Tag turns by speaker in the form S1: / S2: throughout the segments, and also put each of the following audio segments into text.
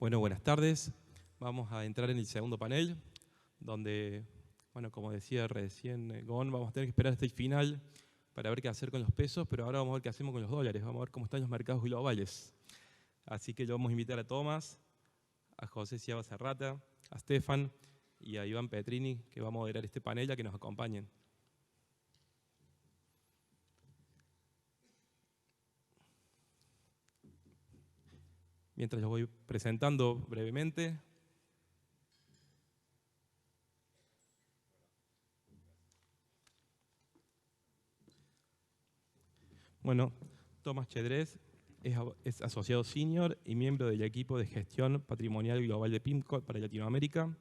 S1: Bueno, buenas tardes. Vamos a entrar en el segundo panel, donde, bueno, como decía recién Gon, vamos a tener que esperar hasta el final para ver qué hacer con los pesos, pero ahora vamos a ver qué hacemos con los dólares, vamos a ver cómo están los mercados globales. Así que yo vamos a invitar a Tomás, a José Ciaba Serrata, a Stefan y a Iván Petrini, que va a moderar este panel, a que nos acompañen. Mientras los voy presentando brevemente. Bueno, Tomás Chedrés es asociado senior y miembro del equipo de gestión patrimonial global de PIMCO para Latinoamérica.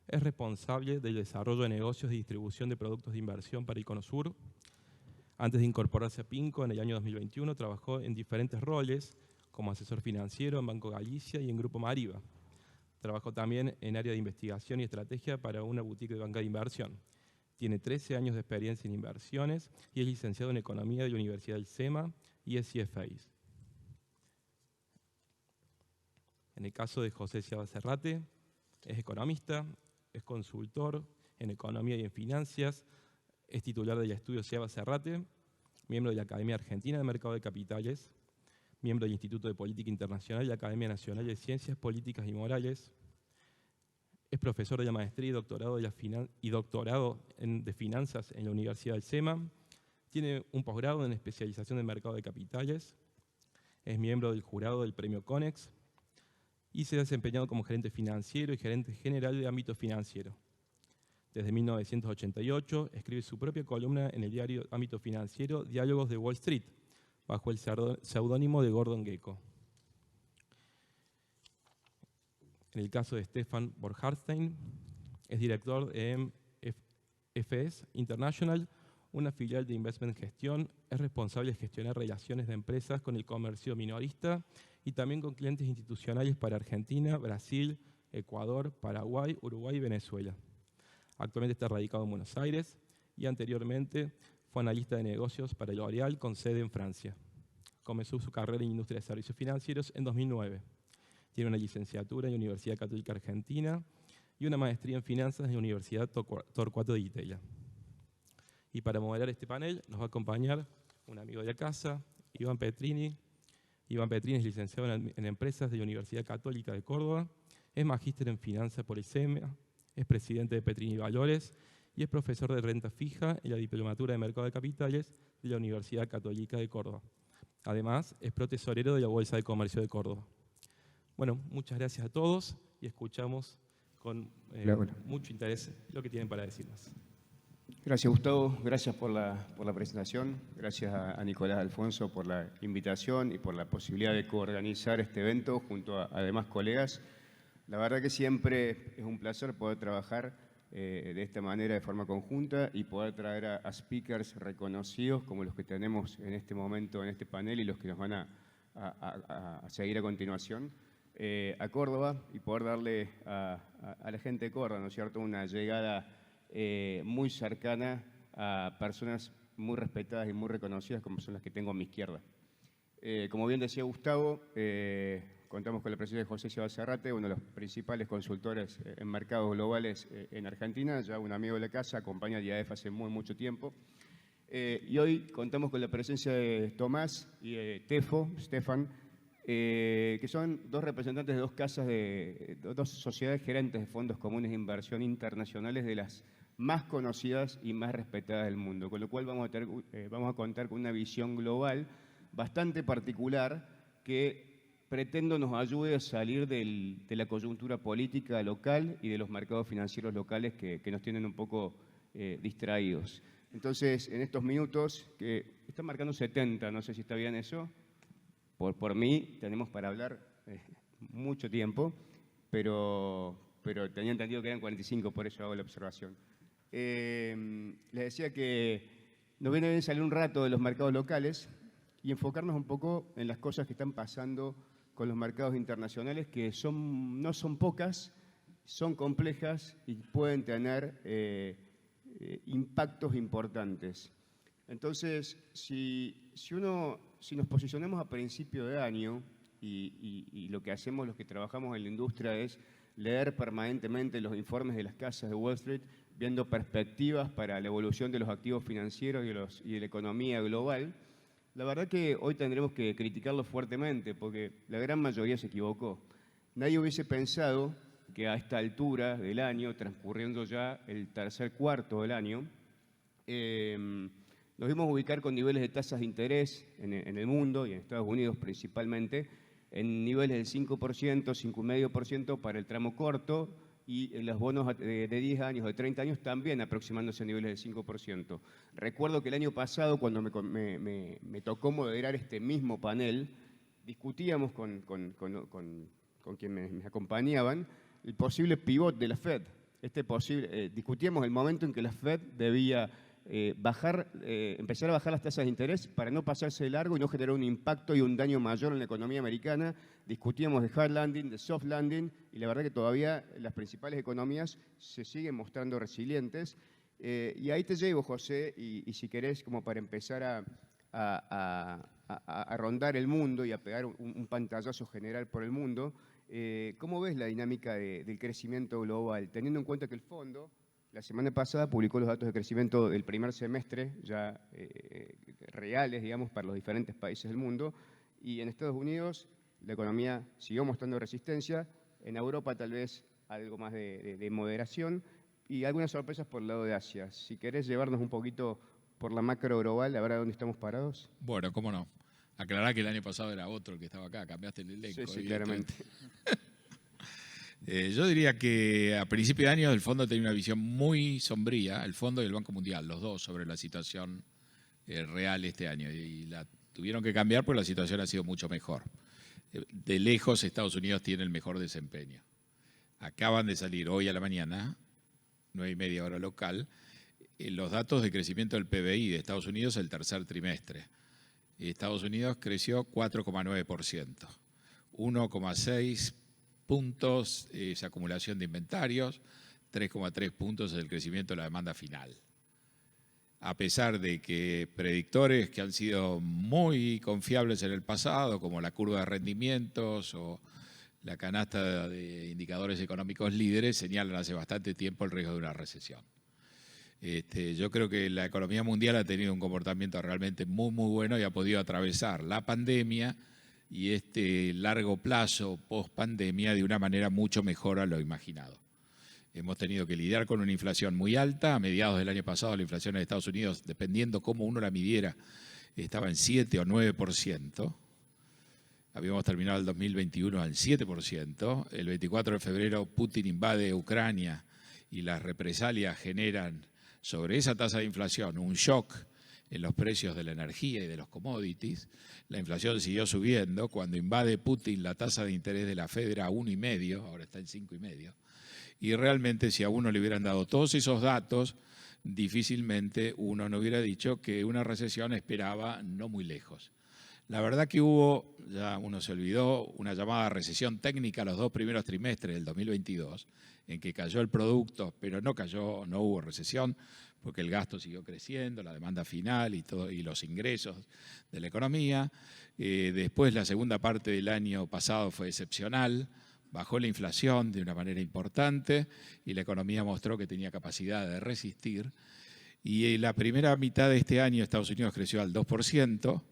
S1: Es responsable del desarrollo de negocios y distribución de productos de inversión para Iconosur. Antes de incorporarse a PIMCO en el año 2021, trabajó en diferentes roles como asesor financiero en Banco Galicia y en Grupo Mariva. Trabajó también en área de investigación y estrategia para una boutique de banca de inversión. Tiene 13 años de experiencia en inversiones y es licenciado en Economía de la Universidad del SEMA y es CFAs. En el caso de José Ciaba Serrate, es economista, es consultor en Economía y en Finanzas, es titular del estudio Ciaba Serrate, miembro de la Academia Argentina de Mercado de Capitales, miembro del Instituto de Política Internacional y la Academia Nacional de Ciencias Políticas y Morales. Es profesor de la maestría y doctorado de finanzas en la Universidad del SEMA. Tiene un posgrado en especialización en mercado de capitales. Es miembro del jurado del premio CONEX y se ha desempeñado como gerente financiero y gerente general de ámbito financiero. Desde 1988 escribe su propia columna en el diario Ámbito Financiero, Diálogos de Wall Street, bajo el seudónimo de Gordon Gekko. En el caso de Stefan Borghardt, es director de FS International, una filial de Investment Gestión. Es responsable de gestionar relaciones de empresas con el comercio minorista y también con clientes institucionales para Argentina, Brasil, Ecuador, Paraguay, Uruguay y Venezuela. Actualmente está radicado en Buenos Aires y anteriormente fue analista de negocios para L'Oréal con sede en Francia. Comenzó su carrera en industria de servicios financieros en 2009. Tiene una licenciatura en la Universidad Católica Argentina y una maestría en finanzas en la Universidad Torcuato de Itela. Y para moderar este panel nos va a acompañar un amigo de la casa, Iván Petrini. Iván Petrini es licenciado en Empresas de la Universidad Católica de Córdoba, es magíster en finanzas por el SEMA, es presidente de Petrini Valores y es profesor de renta fija en la Diplomatura de Mercado de Capitales de la Universidad Católica de Córdoba. Además, es protesorero de la Bolsa de Comercio de Córdoba. Bueno, muchas gracias a todos y escuchamos con mucho interés lo que tienen para decirnos.
S2: Gracias, Gustavo. Gracias por la presentación. Gracias a Nicolás Alfonso por la invitación y por la posibilidad de coorganizar este evento junto a demás colegas. La verdad que siempre es un placer poder trabajar de esta manera, de forma conjunta, y poder traer a speakers reconocidos como los que tenemos en este momento en este panel y los que nos van a seguir a continuación a Córdoba, y poder darle a la gente de Córdoba, ¿no es cierto?, una llegada muy cercana a personas muy respetadas y muy reconocidas como son las que tengo a mi izquierda. Como bien decía Gustavo, contamos con la presencia de José Ciaba Serrate, uno de los principales consultores en mercados globales en Argentina, ya un amigo de la casa, acompaña a IAF hace mucho tiempo. Y hoy contamos con la presencia de Tomás y de Stefan, que son dos representantes de dos casas, dos sociedades gerentes de fondos comunes de inversión internacionales de las más conocidas y más respetadas del mundo, con lo cual vamos a contar con una visión global bastante particular que pretendo nos ayude a salir de la coyuntura política local y de los mercados financieros locales que nos tienen un poco distraídos. Entonces, en estos minutos, que están marcando 70, no sé si está bien eso, por mí tenemos para hablar mucho tiempo, pero tenía entendido que eran 45, por eso hago la observación. Les decía que nos viene bien salir un rato de los mercados locales y enfocarnos un poco en las cosas que están pasando con los mercados internacionales, que no son pocas, son complejas y pueden tener impactos importantes. Entonces, si nos posicionamos a principio de año, y lo que hacemos los que trabajamos en la industria es leer permanentemente los informes de las casas de Wall Street, viendo perspectivas para la evolución de los activos financieros y de la economía global. La verdad que hoy tendremos que criticarlo fuertemente porque la gran mayoría se equivocó. Nadie hubiese pensado que a esta altura del año, transcurriendo ya el tercer cuarto del año, nos vimos ubicar con niveles de tasas de interés en el mundo y en Estados Unidos principalmente, en niveles del 5%, 5,5% para el tramo corto y en los bonos de 10 años, de 30 años también aproximándose a niveles del 5%. Recuerdo que el año pasado, cuando me tocó moderar este mismo panel, discutíamos con quienes me acompañaban el posible pivot de la Fed. Discutíamos el momento en que la Fed debía empezar a bajar las tasas de interés para no pasarse de largo y no generar un impacto y un daño mayor en la economía americana. Discutíamos de hard landing, de soft landing, y la verdad que todavía las principales economías se siguen mostrando resilientes. Y ahí te llevo, José, y si querés, como para empezar a rondar el mundo y a pegar un pantallazo general por el mundo, ¿cómo ves la dinámica del crecimiento global? Teniendo en cuenta que el fondo la semana pasada publicó los datos de crecimiento del primer semestre, ya reales, digamos, para los diferentes países del mundo, y en Estados Unidos la economía siguió mostrando resistencia, en Europa tal vez algo más de moderación, y algunas sorpresas por el lado de Asia. Si querés llevarnos un poquito por la macro global, a ver a dónde estamos parados.
S3: Bueno, cómo no. Aclarar que el año pasado era otro el que estaba acá, cambiaste el elenco.
S2: Sí, claramente.
S3: Yo diría que a principio de año el fondo tenía una visión muy sombría, el fondo y el Banco Mundial, los dos, sobre la situación real este año. Y la tuvieron que cambiar porque la situación ha sido mucho mejor. De lejos, Estados Unidos tiene el mejor desempeño. Acaban de salir hoy a la mañana, 9:30 hora local, los datos de crecimiento del PBI de Estados Unidos el tercer trimestre. Estados Unidos creció 4,9%, 1,6 puntos es acumulación de inventarios, 3,3 puntos es el crecimiento de la demanda final. A pesar de que predictores que han sido muy confiables en el pasado, como la curva de rendimientos o la canasta de indicadores económicos líderes, señalan hace bastante tiempo el riesgo de una recesión. Yo creo que la economía mundial ha tenido un comportamiento realmente muy, muy bueno y ha podido atravesar la pandemia y este largo plazo post-pandemia de una manera mucho mejor a lo imaginado. Hemos tenido que lidiar con una inflación muy alta. A mediados del año pasado la inflación en Estados Unidos, dependiendo cómo uno la midiera, estaba en 7 o 9%. Habíamos terminado el 2021 al 7%. El 24 de febrero Putin invade Ucrania y las represalias generan sobre esa tasa de inflación un shock en los precios de la energía y de los commodities. La inflación siguió subiendo. Cuando invade Putin, la tasa de interés de la Fed era 1,5, ahora está en 5,5. Y realmente, si a uno le hubieran dado todos esos datos, difícilmente uno no hubiera dicho que una recesión esperaba no muy lejos. La verdad que hubo, ya uno se olvidó, una llamada recesión técnica los 2 primeros trimestres del 2022, en que cayó el producto, pero no hubo recesión, porque el gasto siguió creciendo, la demanda final y los ingresos de la economía. Después, la segunda parte del año pasado fue excepcional, bajó la inflación de una manera importante y la economía mostró que tenía capacidad de resistir. Y en la primera mitad de este año Estados Unidos creció al 2%,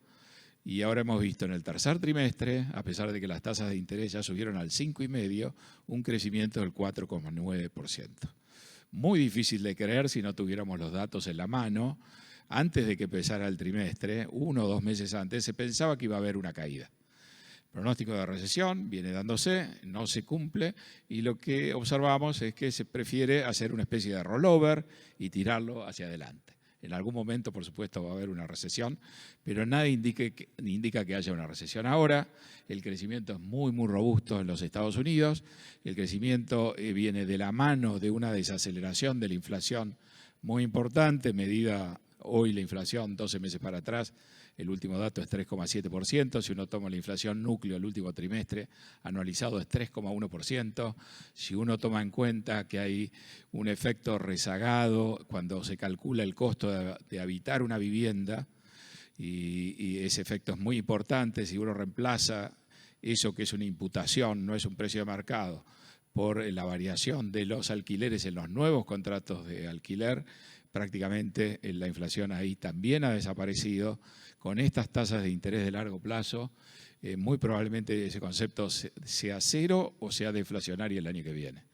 S3: y ahora hemos visto en el tercer trimestre, a pesar de que las tasas de interés ya subieron al 5,5%, un crecimiento del 4,9%. Muy difícil de creer si no tuviéramos los datos en la mano. Antes de que empezara el trimestre, 1 o 2 meses antes, se pensaba que iba a haber una caída. El pronóstico de recesión viene dándose, no se cumple, y lo que observamos es que se prefiere hacer una especie de rollover y tirarlo hacia adelante. En algún momento, por supuesto, va a haber una recesión, pero nada indica que haya una recesión ahora. El crecimiento es muy, muy robusto en los Estados Unidos. El crecimiento viene de la mano de una desaceleración de la inflación muy importante, medida hoy la inflación 12 meses para atrás. El último dato es 3,7%. Si uno toma la inflación núcleo el último trimestre anualizado es 3,1%. Si uno toma en cuenta que hay un efecto rezagado cuando se calcula el costo de habitar una vivienda, y ese efecto es muy importante, si uno reemplaza eso que es una imputación, no es un precio de mercado, por la variación de los alquileres en los nuevos contratos de alquiler, prácticamente la inflación ahí también ha desaparecido. Con estas tasas de interés de largo plazo, muy probablemente ese concepto sea cero o sea deflacionario el año que viene.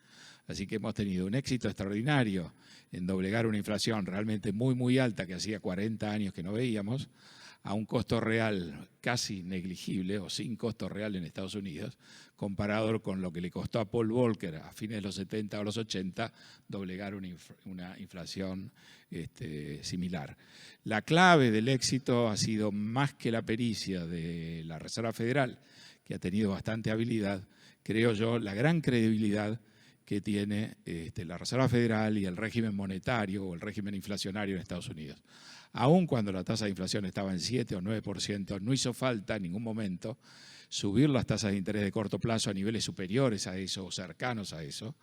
S3: Así que hemos tenido un éxito extraordinario en doblegar una inflación realmente muy, muy alta que hacía 40 años que no veíamos, a un costo real casi negligible o sin costo real en Estados Unidos, comparado con lo que le costó a Paul Volcker a fines de los 70 o los 80 doblegar una inflación similar. La clave del éxito ha sido más que la pericia de la Reserva Federal, que ha tenido bastante habilidad, creo yo, la gran credibilidad que tiene la Reserva Federal y el régimen monetario o el régimen inflacionario en Estados Unidos. Aun cuando la tasa de inflación estaba en 7 o 9%, no hizo falta en ningún momento subir las tasas de interés de corto plazo a niveles superiores a eso o cercanos a eso.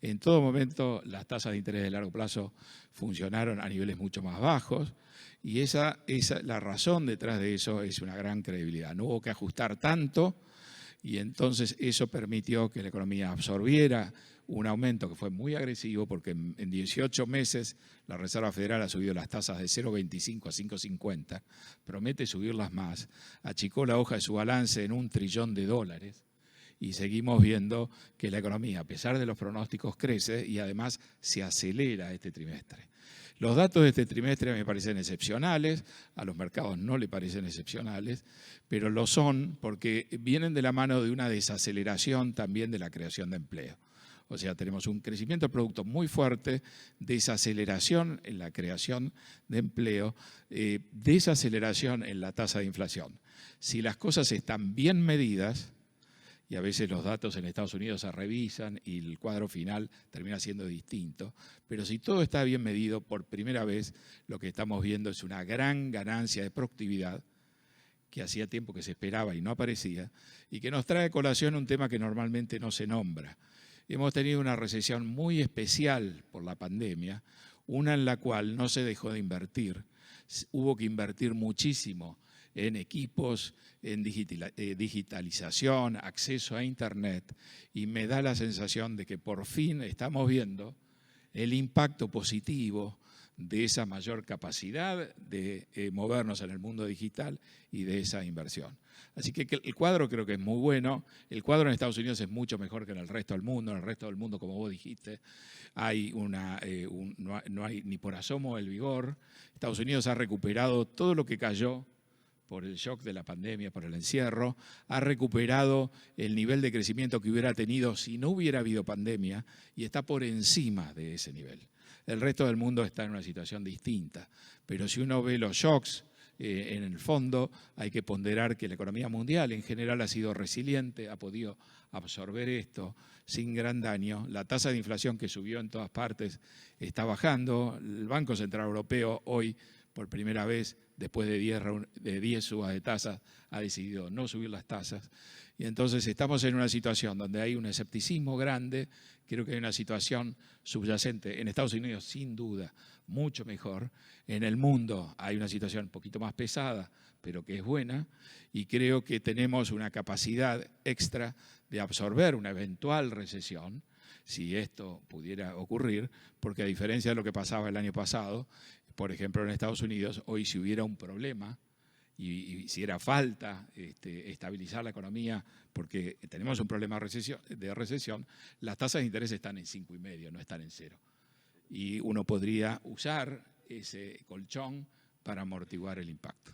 S3: En todo momento las tasas de interés de largo plazo funcionaron a niveles mucho más bajos y la razón detrás de eso es una gran credibilidad. No hubo que ajustar tanto y entonces eso permitió que la economía absorbiera un aumento que fue muy agresivo porque en 18 meses la Reserva Federal ha subido las tasas de 0,25 a 5,50, promete subirlas más, achicó la hoja de su balance en $1 trillón y seguimos viendo que la economía, a pesar de los pronósticos, crece y además se acelera este trimestre. Los datos de este trimestre me parecen excepcionales, a los mercados no le parecen excepcionales, pero lo son porque vienen de la mano de una desaceleración también de la creación de empleo. O sea, tenemos un crecimiento del producto muy fuerte, desaceleración en la creación de empleo, desaceleración en la tasa de inflación. Si las cosas están bien medidas, y a veces los datos en Estados Unidos se revisan y el cuadro final termina siendo distinto, pero si todo está bien medido, por primera vez lo que estamos viendo es una gran ganancia de productividad que hacía tiempo que se esperaba y no aparecía, y que nos trae a colación un tema que normalmente no se nombra. Hemos tenido una recesión muy especial por la pandemia, una en la cual no se dejó de invertir. Hubo que invertir muchísimo en equipos, en digitalización, acceso a Internet, y me da la sensación de que por fin estamos viendo el impacto positivo de esa mayor capacidad de movernos en el mundo digital y de esa inversión. Así que el cuadro creo que es muy bueno. El cuadro en Estados Unidos es mucho mejor que en el resto del mundo. En el resto del mundo, como vos dijiste, no hay ni por asomo el vigor. Estados Unidos ha recuperado todo lo que cayó por el shock de la pandemia, por el encierro, ha recuperado el nivel de crecimiento que hubiera tenido si no hubiera habido pandemia y está por encima de ese nivel. El resto del mundo está en una situación distinta, pero si uno ve los shocks, en el fondo hay que ponderar que la economía mundial en general ha sido resiliente, ha podido absorber esto sin gran daño. La tasa de inflación que subió en todas partes está bajando. El Banco Central Europeo hoy, por primera vez, después de 10 subas de tasas, ha decidido no subir las tasas. Y entonces estamos en una situación donde hay un escepticismo grande, creo que hay una situación subyacente. En Estados Unidos, sin duda, mucho mejor. En el mundo hay una situación un poquito más pesada, pero que es buena. Y creo que tenemos una capacidad extra de absorber una eventual recesión, si esto pudiera ocurrir, porque a diferencia de lo que pasaba el año pasado, por ejemplo en Estados Unidos, hoy si hubiera un problema y si era falta estabilizar la economía, porque tenemos un problema de recesión, las tasas de interés están en 5,5, no están en 0. Y uno podría usar ese colchón para amortiguar el impacto.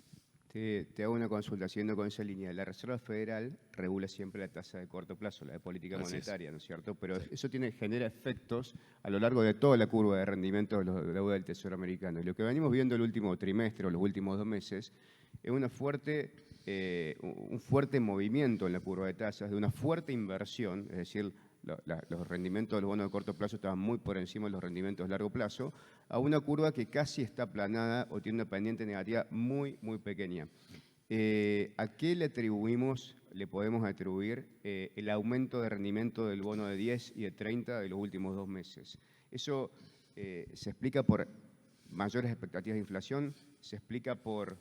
S2: Te hago una consulta, siguiendo con esa línea. La Reserva Federal regula siempre la tasa de corto plazo, la de política monetaria, ¿no es cierto? Pero eso genera efectos a lo largo de toda la curva de rendimiento de la deuda del Tesoro americano. Y lo que venimos viendo el último trimestre o los últimos 2 meses es un fuerte movimiento en la curva de tasas, de una fuerte inversión, es decir, los rendimientos de los bonos de corto plazo estaban muy por encima de los rendimientos de largo plazo, a una curva que casi está aplanada o tiene una pendiente negativa muy, muy pequeña. ¿A qué le podemos atribuir el aumento de rendimiento del bono de 10 y de 30 de los últimos 2 meses? Eso se explica por mayores expectativas de inflación se explica por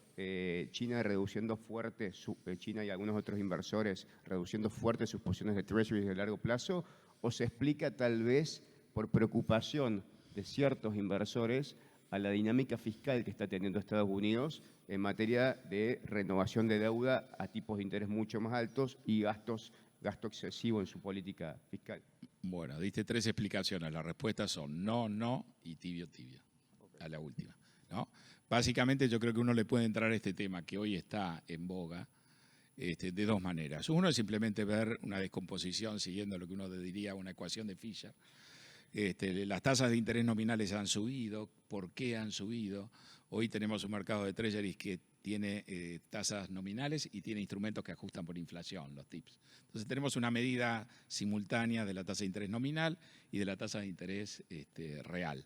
S2: China reduciendo fuerte, China y algunos otros inversores reduciendo fuerte sus posiciones de treasuries de largo plazo, o se explica tal vez por preocupación de ciertos inversores a la dinámica fiscal que está teniendo Estados Unidos en materia de renovación de deuda a tipos de interés mucho más altos y gasto excesivo en su política fiscal.
S3: Bueno, diste 3 explicaciones. Las respuestas son no, no y tibio, tibio. A la última, ¿no? Básicamente yo creo que uno le puede entrar a este tema que hoy está en boga de 2 maneras. Uno es simplemente ver una descomposición siguiendo lo que uno diría una ecuación de Fisher. Las tasas de interés nominales han subido. ¿Por qué han subido? Hoy tenemos un mercado de treasuries que tiene tasas nominales y tiene instrumentos que ajustan por inflación, los TIPS. Entonces tenemos una medida simultánea de la tasa de interés nominal y de la tasa de interés real.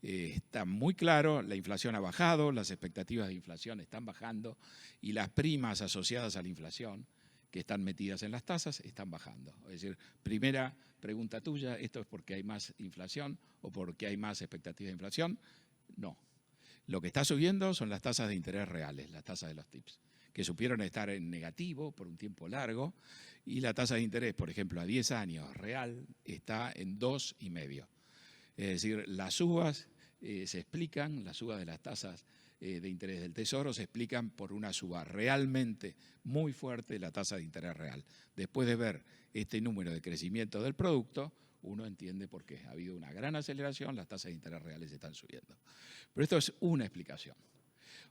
S3: Está muy claro, la inflación ha bajado, las expectativas de inflación están bajando y las primas asociadas a la inflación que están metidas en las tasas están bajando. Es decir, primera pregunta tuya, ¿esto es porque hay más inflación o porque hay más expectativas de inflación? No. Lo que está subiendo son las tasas de interés reales, las tasas de los TIPS, que supieron estar en negativo por un tiempo largo y la tasa de interés, por ejemplo, a 10 años real está en 2,5. Es decir, las subas se explican, las subas de las tasas de interés del Tesoro se explican por una suba realmente muy fuerte de la tasa de interés real. Después de ver este número de crecimiento del producto, uno entiende por qué. Ha habido una gran aceleración, las tasas de interés reales están subiendo. Pero esto es una explicación.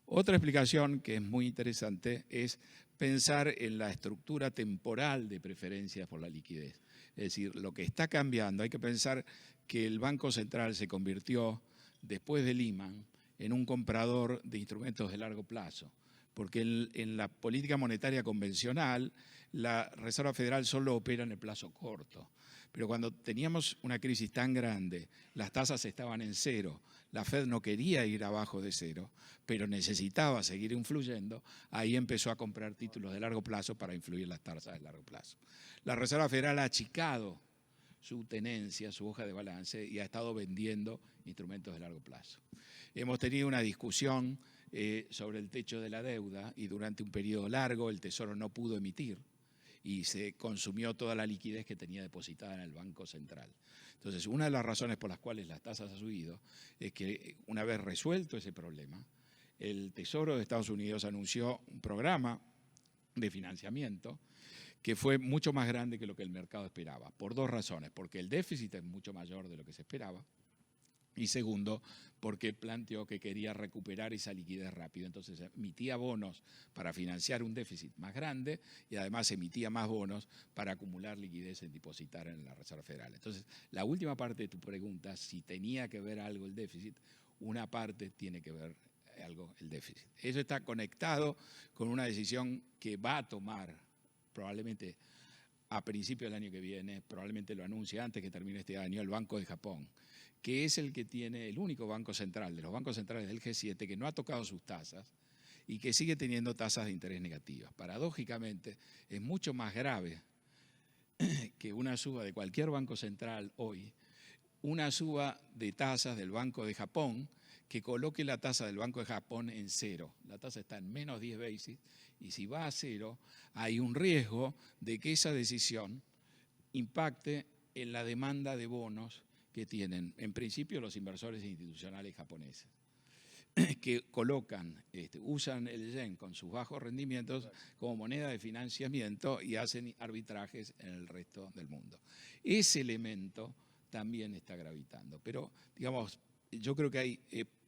S3: Otra explicación que es muy interesante es pensar en la estructura temporal de preferencias por la liquidez. Es decir, lo que está cambiando, hay que pensar que el Banco Central se convirtió, después de Lehman, en un comprador de instrumentos de largo plazo, porque en la política monetaria convencional la Reserva Federal solo opera en el plazo corto. Pero cuando teníamos una crisis tan grande, las tasas estaban en 0, la Fed no quería ir abajo de 0, pero necesitaba seguir influyendo, ahí empezó a comprar títulos de largo plazo para influir las tasas de largo plazo. La Reserva Federal ha achicado su tenencia, su hoja de balance y ha estado vendiendo instrumentos de largo plazo. Hemos tenido una discusión sobre el techo de la deuda y durante un periodo largo el Tesoro no pudo emitir y se consumió toda la liquidez que tenía depositada en el Banco Central. Entonces, una de las razones por las cuales las tasas han subido es que una vez resuelto ese problema, el Tesoro de Estados Unidos anunció un programa de financiamiento que fue mucho más grande que lo que el mercado esperaba, por 2 razones, porque el déficit es mucho mayor de lo que se esperaba, y segundo, porque planteó que quería recuperar esa liquidez rápido. Entonces emitía bonos para financiar un déficit más grande y además emitía más bonos para acumular liquidez en depositar en la Reserva Federal. Entonces, la última parte de tu pregunta, si tenía que ver algo el déficit, una parte tiene que ver algo el déficit. Eso está conectado con una decisión que va a tomar probablemente a principios del año que viene, probablemente lo anuncie antes que termine este año, el Banco de Japón, que es el que tiene el único banco central de los bancos centrales del G7 que no ha tocado sus tasas y que sigue teniendo tasas de interés negativas. Paradójicamente, es mucho más grave que una suba de cualquier banco central hoy, una suba de tasas del Banco de Japón que coloque la tasa del Banco de Japón en 0. La tasa está en menos 10 basis y si va a 0, hay un riesgo de que esa decisión impacte en la demanda de bonos que tienen, en principio, los inversores institucionales japoneses, que colocan, usan el yen con sus bajos rendimientos como moneda de financiamiento y hacen arbitrajes en el resto del mundo. Ese elemento también está gravitando, pero, digamos, yo creo que hay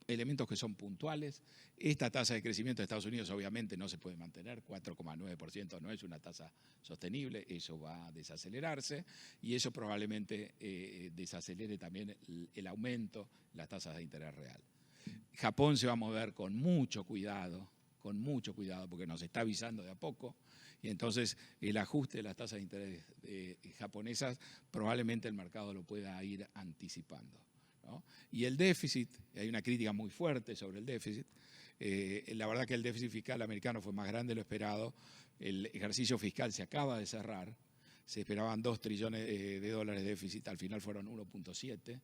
S3: elementos que son puntuales. Esta tasa de crecimiento de Estados Unidos obviamente no se puede mantener, 4,9% no es una tasa sostenible, eso va a desacelerarse y eso probablemente desacelere también el aumento de las tasas de interés real. Japón se va a mover con mucho cuidado, porque nos está avisando de a poco, y entonces el ajuste de las tasas de interés japonesas probablemente el mercado lo pueda ir anticipando, ¿no? Y el déficit, hay una crítica muy fuerte sobre el déficit. La verdad que el déficit fiscal americano fue más grande de lo esperado. El ejercicio fiscal se acaba de cerrar. se esperaban 2 trillones de dólares de déficit, al final fueron 1.7.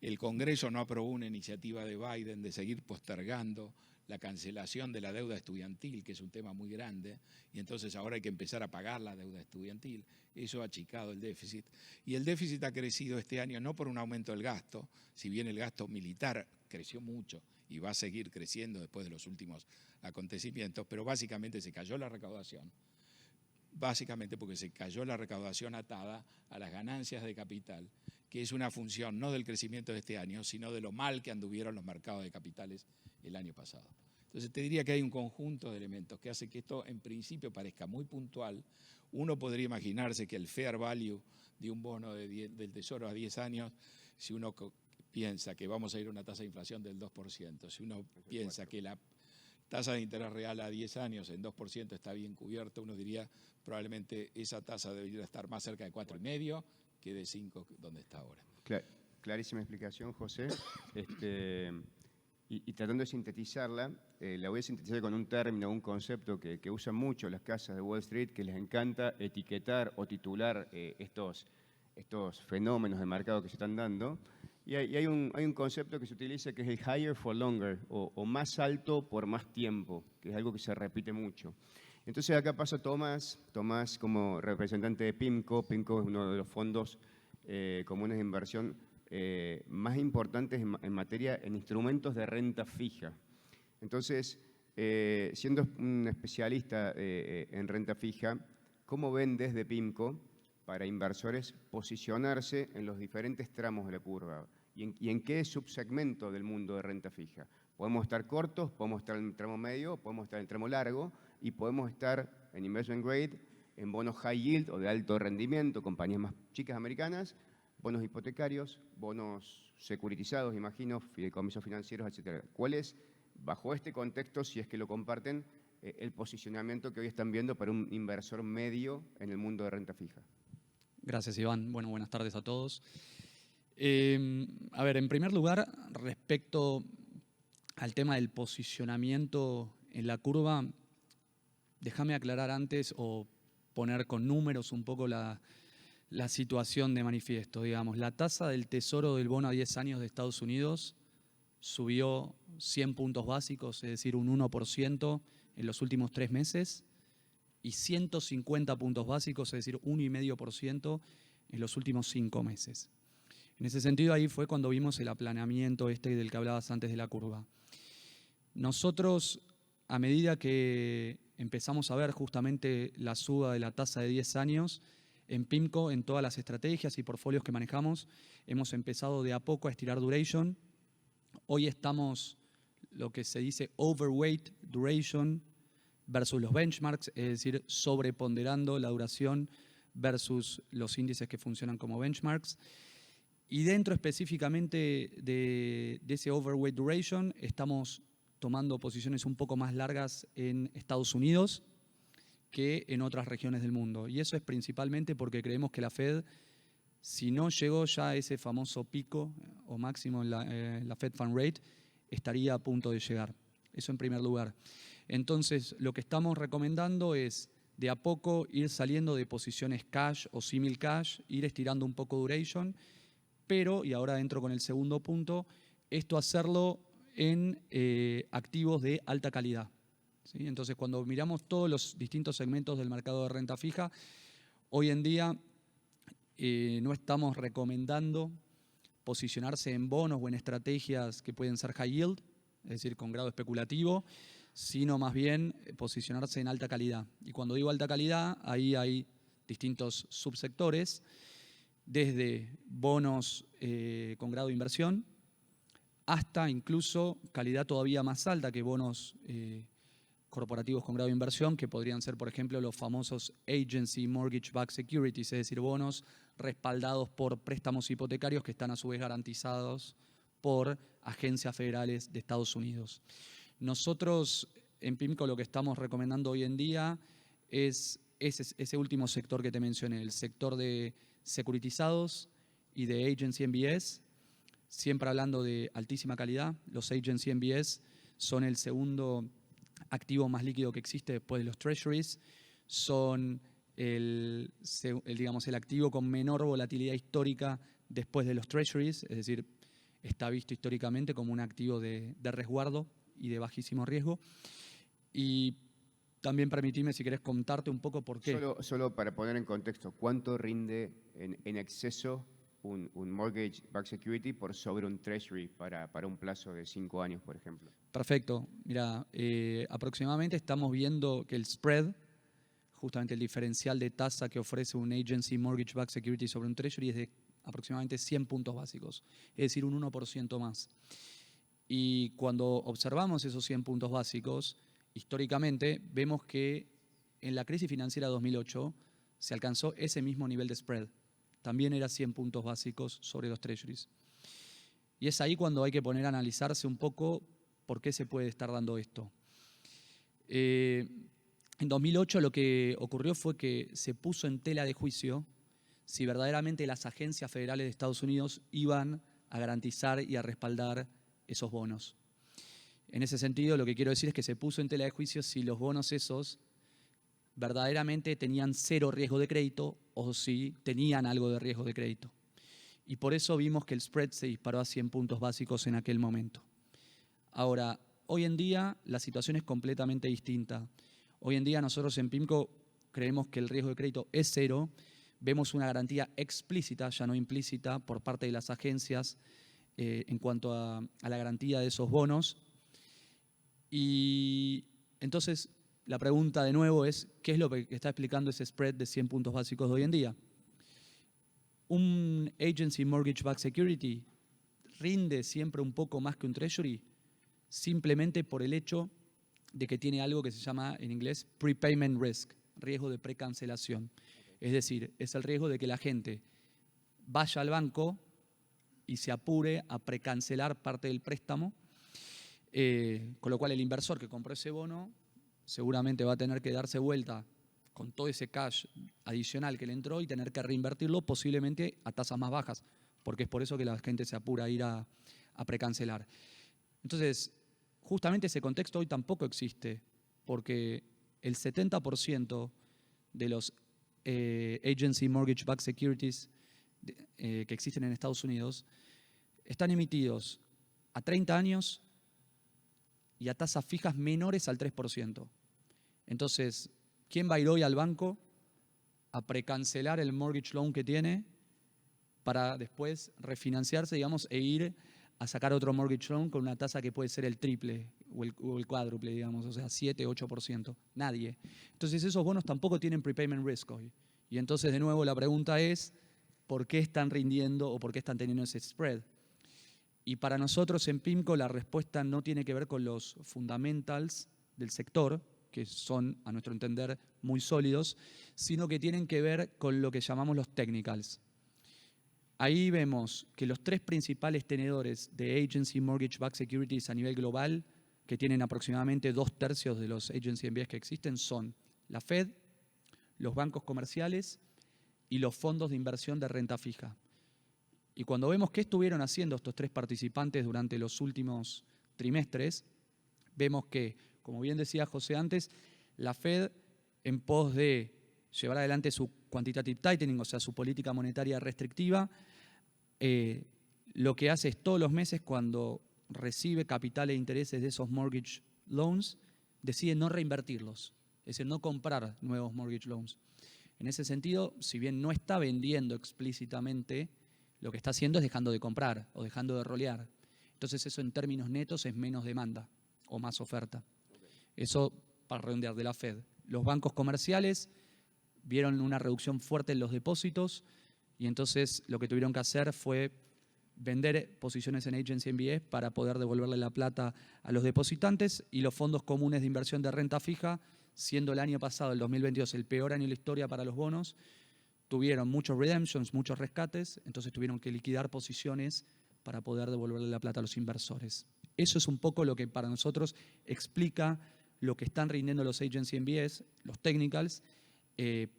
S3: El Congreso no aprobó una iniciativa de Biden de seguir postergando la cancelación de la deuda estudiantil, que es un tema muy grande, y entonces ahora hay que empezar a pagar la deuda estudiantil. Eso ha achicado el déficit. Y el déficit ha crecido este año no por un aumento del gasto, si bien el gasto militar creció mucho y va a seguir creciendo después de los últimos acontecimientos, pero básicamente se cayó la recaudación. Básicamente porque se cayó la recaudación atada a las ganancias de capital, que es una función no del crecimiento de este año, sino de lo mal que anduvieron los mercados de capitales el año pasado. Entonces te diría que hay un conjunto de elementos que hace que esto en principio parezca muy puntual. Uno podría imaginarse que el fair value de un bono del Tesoro a 10 años, si uno piensa que vamos a ir a una tasa de inflación del 2%, si uno piensa que la tasa de interés real a 10 años en 2% está bien cubierta, uno diría probablemente esa tasa debería estar más cerca de 4,5 que de 5 donde está ahora.
S2: Clarísima explicación, José. Y tratando de sintetizarla, la voy a sintetizar con un término, un concepto que usan mucho las casas de Wall Street, que les encanta etiquetar o titular estos fenómenos de mercado que se están dando. Y hay un concepto que se utiliza que es el higher for longer, o más alto por más tiempo, que es algo que se repite mucho. Entonces acá pasa Tomás como representante de PIMCO. PIMCO es uno de los fondos comunes de inversión más importantes en instrumentos de renta fija. Entonces, siendo un especialista en renta fija, ¿cómo ven desde PIMCO para inversores posicionarse en los diferentes tramos de la curva? ¿Y en qué subsegmento del mundo de renta fija? Podemos estar cortos, podemos estar en el tramo medio, podemos estar en el tramo largo y podemos estar en investment grade, en bonos high yield o de alto rendimiento, compañías más chicas americanas, bonos hipotecarios, bonos securitizados, imagino, fideicomisos financieros, etc. ¿Cuál es, bajo este contexto, si es que lo comparten, el posicionamiento que hoy están viendo para un inversor medio en el mundo de renta fija?
S4: Gracias, Iván. Bueno, buenas tardes a todos. A ver, en primer lugar, respecto al tema del posicionamiento en la curva, déjame aclarar antes o poner con números un poco la situación de manifiesto. Digamos, la tasa del tesoro del bono a 10 años de Estados Unidos subió 100 puntos básicos, es decir, un 1% en los últimos 3 meses, y 150 puntos básicos, es decir, 1,5% en los últimos 5 meses. En ese sentido, ahí fue cuando vimos el aplanamiento del que hablabas antes de la curva. Nosotros, a medida que empezamos a ver justamente la suba de la tasa de 10 años, en PIMCO, en todas las estrategias y portfolios que manejamos, hemos empezado de a poco a estirar duration. Hoy estamos lo que se dice overweight duration versus los benchmarks, es decir, sobreponderando la duración versus los índices que funcionan como benchmarks. Y dentro específicamente de ese overweight duration, estamos tomando posiciones un poco más largas en Estados Unidos que en otras regiones del mundo. Y eso es principalmente porque creemos que la Fed, si no llegó ya a ese famoso pico o máximo en la Fed Fund Rate, estaría a punto de llegar. Eso en primer lugar. Entonces, lo que estamos recomendando es de a poco ir saliendo de posiciones cash o simil cash, ir estirando un poco duration, pero, y ahora entro con el segundo punto, esto hacerlo en activos de alta calidad. ¿Sí? Entonces, cuando miramos todos los distintos segmentos del mercado de renta fija, hoy en día no estamos recomendando posicionarse en bonos o en estrategias que pueden ser high yield, es decir, con grado especulativo, sino más bien posicionarse en alta calidad. Y cuando digo alta calidad, ahí hay distintos subsectores, desde bonos con grado de inversión hasta incluso calidad todavía más alta que bonos corporativos con grado de inversión, que podrían ser, por ejemplo, los famosos Agency Mortgage-Backed Securities, es decir, bonos respaldados por préstamos hipotecarios que están a su vez garantizados por agencias federales de Estados Unidos. Nosotros en PIMCO lo que estamos recomendando hoy en día es ese último sector que te mencioné, el sector de securitizados y de Agency MBS, siempre hablando de altísima calidad. Los Agency MBS son el segundo activo más líquido que existe después de los Treasuries, son digamos, el activo con menor volatilidad histórica después de los treasuries, es decir, está visto históricamente como un activo de resguardo y de bajísimo riesgo. Y también permitime, si querés, contarte un poco por qué.
S2: Solo para poner en contexto, ¿cuánto rinde en exceso un mortgage-backed security por sobre un treasury para un plazo de 5 años, por ejemplo?
S4: Perfecto. Mira, aproximadamente estamos viendo que el spread, justamente el diferencial de tasa que ofrece un agency mortgage-backed security sobre un treasury, es de aproximadamente 100 puntos básicos, es decir, un 1% más. Y cuando observamos esos 100 puntos básicos, históricamente vemos que en la crisis financiera 2008 se alcanzó ese mismo nivel de spread. También era 100 puntos básicos sobre los treasuries. Y es ahí cuando hay que poner a analizarse un poco por qué se puede estar dando esto. En 2008 lo que ocurrió fue que se puso en tela de juicio si verdaderamente las agencias federales de Estados Unidos iban a garantizar y a respaldar esos bonos. En ese sentido, lo que quiero decir es que se puso en tela de juicio si los bonos esos verdaderamente tenían cero riesgo de crédito o si tenían algo de riesgo de crédito. Y por eso vimos que el spread se disparó a 100 puntos básicos en aquel momento. Ahora, hoy en día la situación es completamente distinta. Hoy en día nosotros en PIMCO creemos que el riesgo de crédito es cero. Vemos una garantía explícita, ya no implícita, por parte de las agencias en cuanto a la garantía de esos bonos. Y entonces la pregunta de nuevo es, ¿qué es lo que está explicando ese spread de 100 puntos básicos de hoy en día? ¿Un agency mortgage-backed security rinde siempre un poco más que un treasury? Simplemente por el hecho de que tiene algo que se llama en inglés prepayment risk, riesgo de precancelación. Es decir, es el riesgo de que la gente vaya al banco y se apure a precancelar parte del préstamo, con lo cual el inversor que compró ese bono seguramente va a tener que darse vuelta con todo ese cash adicional que le entró y tener que reinvertirlo posiblemente a tasas más bajas, porque es por eso que la gente se apura a ir a precancelar. Entonces, justamente ese contexto hoy tampoco existe, porque el 70% de los agency mortgage-backed securities que existen en Estados Unidos están emitidos a 30 años y a tasas fijas menores al 3%. Entonces, ¿quién va a ir hoy al banco a precancelar el mortgage loan que tiene para después refinanciarse, digamos, e ir a sacar otro mortgage loan con una tasa que puede ser el triple o el cuádruple, digamos, o sea, 7, 8%? Nadie. Entonces, esos bonos tampoco tienen prepayment risk hoy. Y entonces, de nuevo, la pregunta es, ¿por qué están rindiendo o por qué están teniendo ese spread? Y para nosotros en PIMCO la respuesta no tiene que ver con los fundamentals del sector, que son, a nuestro entender, muy sólidos, sino que tienen que ver con lo que llamamos los technicals. Ahí vemos que los tres principales tenedores de Agency Mortgage-Backed Securities a nivel global, que tienen aproximadamente 2/3 de los Agency MBS que existen, son la Fed, los bancos comerciales y los fondos de inversión de renta fija. Y cuando vemos qué estuvieron haciendo estos tres participantes durante los últimos trimestres, vemos que, como bien decía José antes, la Fed, en pos de llevar adelante su quantitative tightening, o sea, su política monetaria restrictiva, lo que hace es todos los meses, cuando recibe capital e intereses de esos mortgage loans, decide no reinvertirlos, es decir, no comprar nuevos mortgage loans. En ese sentido, si bien no está vendiendo explícitamente, lo que está haciendo es dejando de comprar o dejando de rolear. Entonces eso en términos netos es menos demanda o más oferta. Eso para redondear de la Fed. Los bancos comerciales vieron una reducción fuerte en los depósitos y entonces lo que tuvieron que hacer fue vender posiciones en Agency MBS para poder devolverle la plata a los depositantes, y los fondos comunes de inversión de renta fija, siendo el año pasado, el 2022, el peor año de la historia para los bonos, tuvieron muchos redemptions, muchos rescates, entonces tuvieron que liquidar posiciones para poder devolverle la plata a los inversores. Eso es un poco lo que para nosotros explica lo que están rindiendo los Agency MBS, los technicals,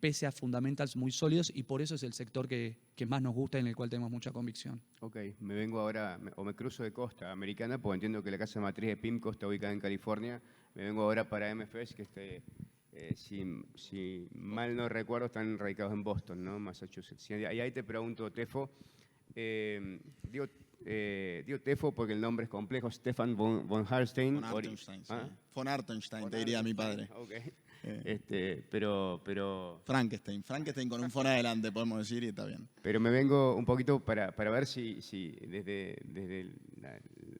S4: pese a fundamentals muy sólidos, y por eso es el sector que más nos gusta y en el cual tenemos mucha convicción.
S2: Ok, me vengo ahora, o me cruzo de costa americana, porque entiendo que la casa matriz de PIMCO está ubicada en California. Me vengo ahora para MFS, que si mal no recuerdo, están radicados en Boston, ¿no? Massachusetts. Y ahí te pregunto, Tefo, digo Tefo porque el nombre es complejo, Stefan von Hartstein.
S5: Von Hartenstein, sí.
S2: ¿Ah?
S5: Von Hartenstein, te diría mi padre.
S2: Okay.
S5: Pero Frankenstein con un von adelante, podemos decir, y está bien.
S2: Pero me vengo un poquito para ver si desde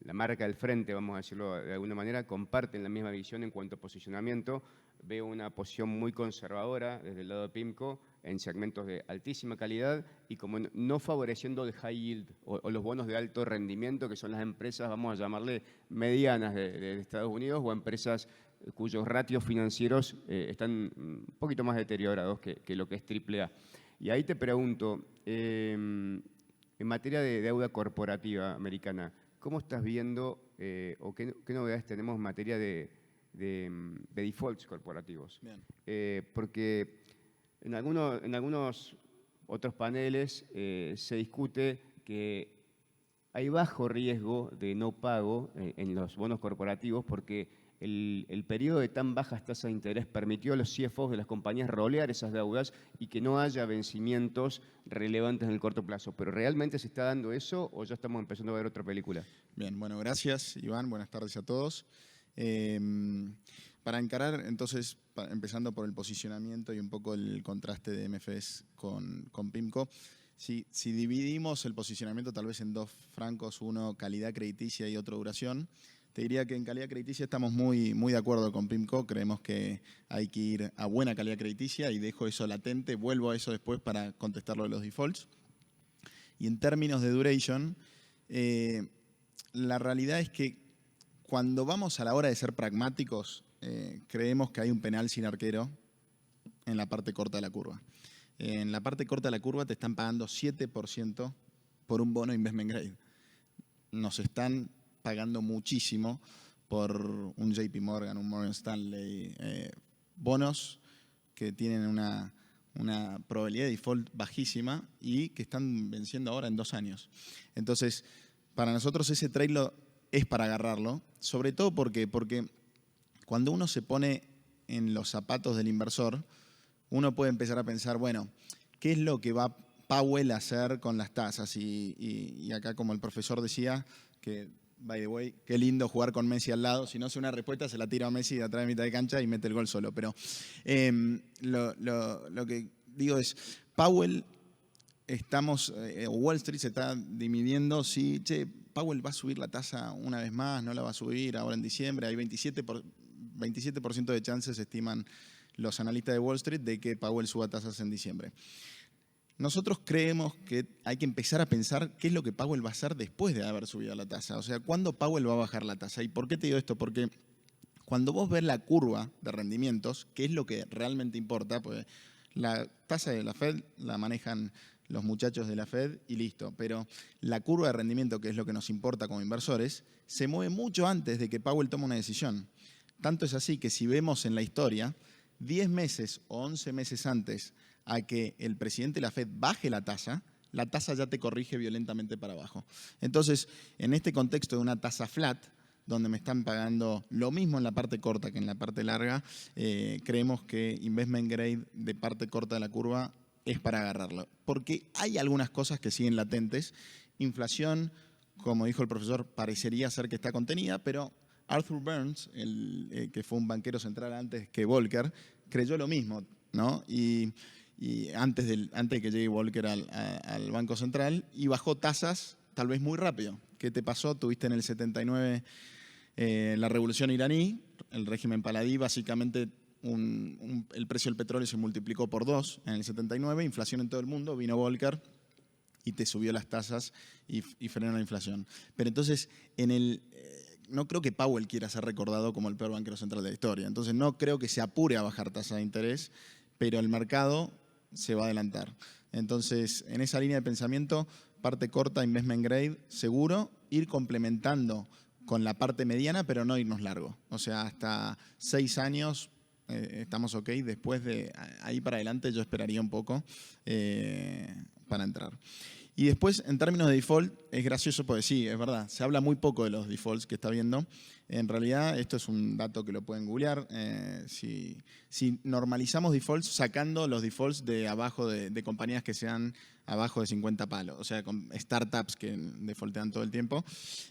S2: la marca del frente, vamos a decirlo de alguna manera, comparten la misma visión en cuanto a posicionamiento. Veo una posición muy conservadora desde el lado de PIMCO en segmentos de altísima calidad y como no favoreciendo el high yield o los bonos de alto rendimiento, que son las empresas, vamos a llamarle medianas de Estados Unidos, o empresas cuyos ratios financieros están un poquito más deteriorados que lo que es AAA. Y ahí te pregunto, en materia de deuda corporativa americana, ¿cómo estás viendo o qué novedades tenemos en materia de defaults corporativos? Porque en algunos otros paneles se discute que hay bajo riesgo de no pago en los bonos corporativos porque el periodo de tan bajas tasas de interés permitió a los CFOs de las compañías rolear esas deudas y que no haya vencimientos relevantes en el corto plazo. ¿Pero realmente se está dando eso o ya estamos empezando a ver otra película?
S5: Bien, bueno, gracias Iván, buenas tardes a todos. Para encarar, entonces, empezando por el posicionamiento y un poco el contraste de MFS con PIMCO, si dividimos el posicionamiento tal vez en dos francos, uno calidad crediticia y otro duración, te diría que en calidad crediticia estamos muy de acuerdo con PIMCO, creemos que hay que ir a buena calidad crediticia y dejo eso latente, vuelvo a eso después para contestar lo de los defaults. Y en términos de duration, la realidad es que cuando vamos a la hora de ser pragmáticos, creemos que hay un penal sin arquero en la parte corta de la curva. En la parte corta de la curva te están pagando 7% por un bono investment grade. Nos están pagando muchísimo por un JP Morgan, un Morgan Stanley, bonos que tienen una probabilidad de default bajísima y que están venciendo ahora en 2 años. Entonces, para nosotros ese trade es para agarrarlo, sobre todo porque cuando uno se pone en los zapatos del inversor, uno puede empezar a pensar, bueno, ¿qué es lo que va Powell a hacer con las tasas? Y acá, como el profesor decía, que, by the way, qué lindo jugar con Messi al lado. Si no hace una respuesta, se la tira a Messi de atrás de mitad de cancha y mete el gol solo. Pero lo que digo es, Powell, Wall Street se está dividiendo si, Powell va a subir la tasa una vez más, no la va a subir ahora en diciembre. Hay 27% de chances, estiman los analistas de Wall Street, de que Powell suba tasas en diciembre. Nosotros creemos que hay que empezar a pensar qué es lo que Powell va a hacer después de haber subido la tasa. O sea, ¿cuándo Powell va a bajar la tasa? ¿Y por qué te digo esto? Porque cuando vos ves la curva de rendimientos, que es lo que realmente importa, pues la tasa de la Fed la manejan los muchachos de la Fed y listo. Pero la curva de rendimiento, que es lo que nos importa como inversores, se mueve mucho antes de que Powell tome una decisión. Tanto es así que si vemos en la historia, 10 meses o 11 meses antes a que el presidente de la Fed baje la tasa ya te corrige violentamente para abajo. Entonces, en este contexto de una tasa flat, donde me están pagando lo mismo en la parte corta que en la parte larga, creemos que investment grade de parte corta de la curva es para agarrarlo. Porque hay algunas cosas que siguen latentes. Inflación, como dijo el profesor, parecería ser que está contenida, pero Arthur Burns, que fue un banquero central antes que Volcker, creyó lo mismo, ¿no? Y antes de que llegue Volcker al Banco Central, y bajó tasas tal vez muy rápido. ¿Qué te pasó? Tuviste en el 79 la revolución iraní, el régimen Pahlaví, básicamente el precio del petróleo se multiplicó por 2 en el 79, inflación en todo el mundo, vino Volcker y te subió las tasas y frenó la inflación. Pero entonces, no creo que Powell quiera ser recordado como el peor banquero central de la historia. Entonces no creo que se apure a bajar tasa de interés, pero el mercado se va a adelantar. Entonces, en esa línea de pensamiento, parte corta, investment grade, seguro, ir complementando con la parte mediana, pero no irnos largo. O sea, hasta 6 años estamos ok. Después de ahí para adelante yo esperaría un poco para entrar. Y después, en términos de default, es gracioso porque sí, es verdad, se habla muy poco de los defaults que está viendo. En realidad, esto es un dato que lo pueden googlear. Si normalizamos defaults, sacando los defaults de abajo de compañías que sean abajo de 50 palos, o sea, con startups que defaultean todo el tiempo,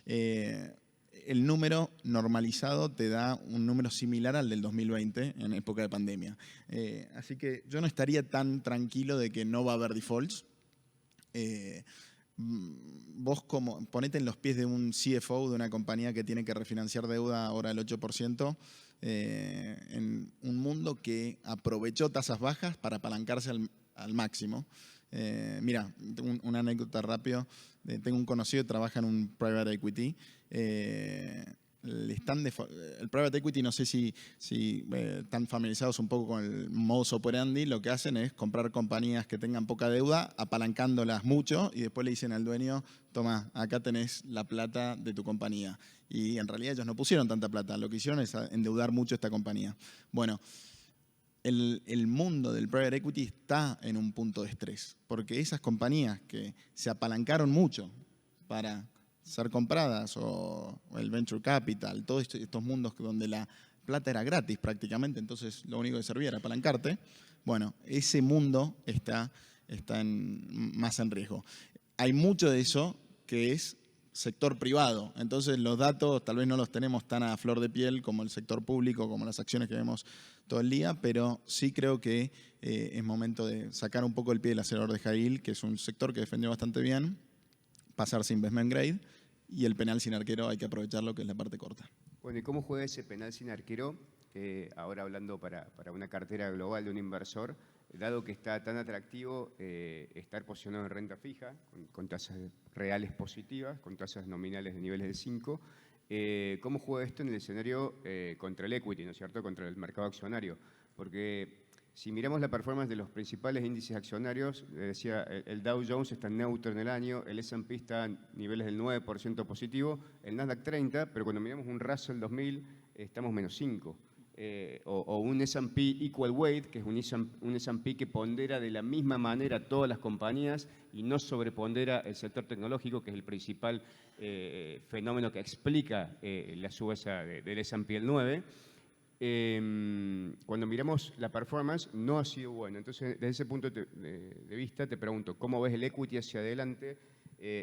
S5: el número normalizado te da un número similar al del 2020 en época de pandemia. Así que yo no estaría tan tranquilo de que no va a haber defaults. Vos ponete en los pies de un CFO de una compañía que tiene que refinanciar deuda ahora al 8%, en un mundo que aprovechó tasas bajas para apalancarse al máximo. Mira, una anécdota rápido. Tengo un conocido que trabaja en un private equity. El private equity, no sé si están familiarizados un poco con el modus operandi, lo que hacen es comprar compañías que tengan poca deuda, apalancándolas mucho, y después le dicen al dueño, toma, acá tenés la plata de tu compañía. Y en realidad ellos no pusieron tanta plata, lo que hicieron es endeudar mucho esta compañía. Bueno, el mundo del private equity está en un punto de estrés, porque esas compañías que se apalancaron mucho para ser compradas, o el venture capital, todos estos mundos donde la plata era gratis prácticamente, entonces lo único que servía era apalancarte, bueno, ese mundo está más en riesgo. Hay mucho de eso que es sector privado, entonces los datos tal vez no los tenemos tan a flor de piel como el sector público, como las acciones que vemos todo el día, pero sí creo que es momento de sacar un poco el pie del acelerador de high yield, que es un sector que defendió bastante bien, pasarse investment grade, y el penal sin arquero hay que aprovecharlo, que es la parte corta.
S2: Bueno, ¿y cómo juega ese penal sin arquero? Ahora hablando para una cartera global de un inversor, dado que está tan atractivo estar posicionado en renta fija, con tasas reales positivas, con tasas nominales de niveles de 5, ¿cómo juega esto en el escenario contra el equity, ¿no es cierto?, contra el mercado accionario? Porque si miramos la performance de los principales índices accionarios, decía, el Dow Jones está neutro en el año, el S&P está a niveles del 9% positivo, el Nasdaq 30%, pero cuando miramos un Russell 2000 estamos menos 5%. O un S&P Equal Weight, que es un S&P que pondera de la misma manera todas las compañías y no sobrepondera el sector tecnológico, que es el principal fenómeno que explica la suba del S&P al 9%. Cuando miramos la performance no ha sido buena. Entonces, desde ese punto de vista te pregunto, ¿cómo ves el equity hacia adelante?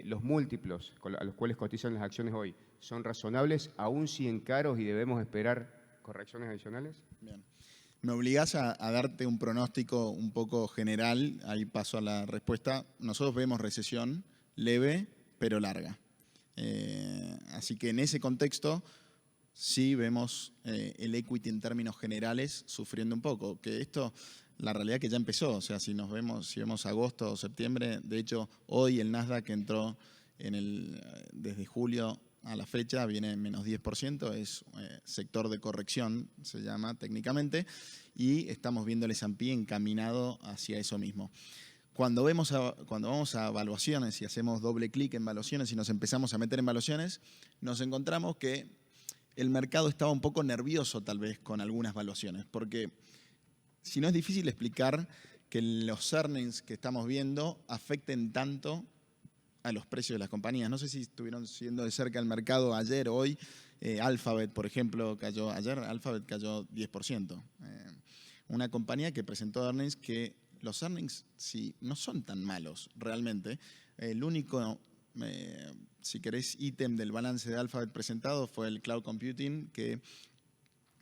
S2: Los múltiplos a los cuales cotizan las acciones hoy, ¿son razonables? ¿Aún siguen caros y debemos esperar correcciones adicionales?
S5: Bien. Me obligás a darte un pronóstico un poco general, ahí paso a la respuesta. Nosotros vemos recesión leve pero larga. Así que en ese contexto sí vemos el equity en términos generales sufriendo un poco, que esto, la realidad que ya empezó, o sea, si vemos agosto o septiembre, de hecho hoy el Nasdaq entró desde julio a la fecha, viene en menos 10%, es sector de corrección, se llama técnicamente, y estamos viendo el S&P encaminado hacia eso mismo. Cuando vamos a evaluaciones y hacemos doble clic en evaluaciones y nos empezamos a meter en evaluaciones, nos encontramos que el mercado estaba un poco nervioso tal vez con algunas evaluaciones, porque si no es difícil explicar que los earnings que estamos viendo afecten tanto a los precios de las compañías. No sé si estuvieron siguiendo de cerca el mercado ayer o hoy. Alphabet, por ejemplo, Alphabet cayó 10%. Una compañía que presentó earnings que los earnings sí, no son tan malos realmente. El único, si queréis, ítem del balance de Alphabet presentado fue el cloud computing, que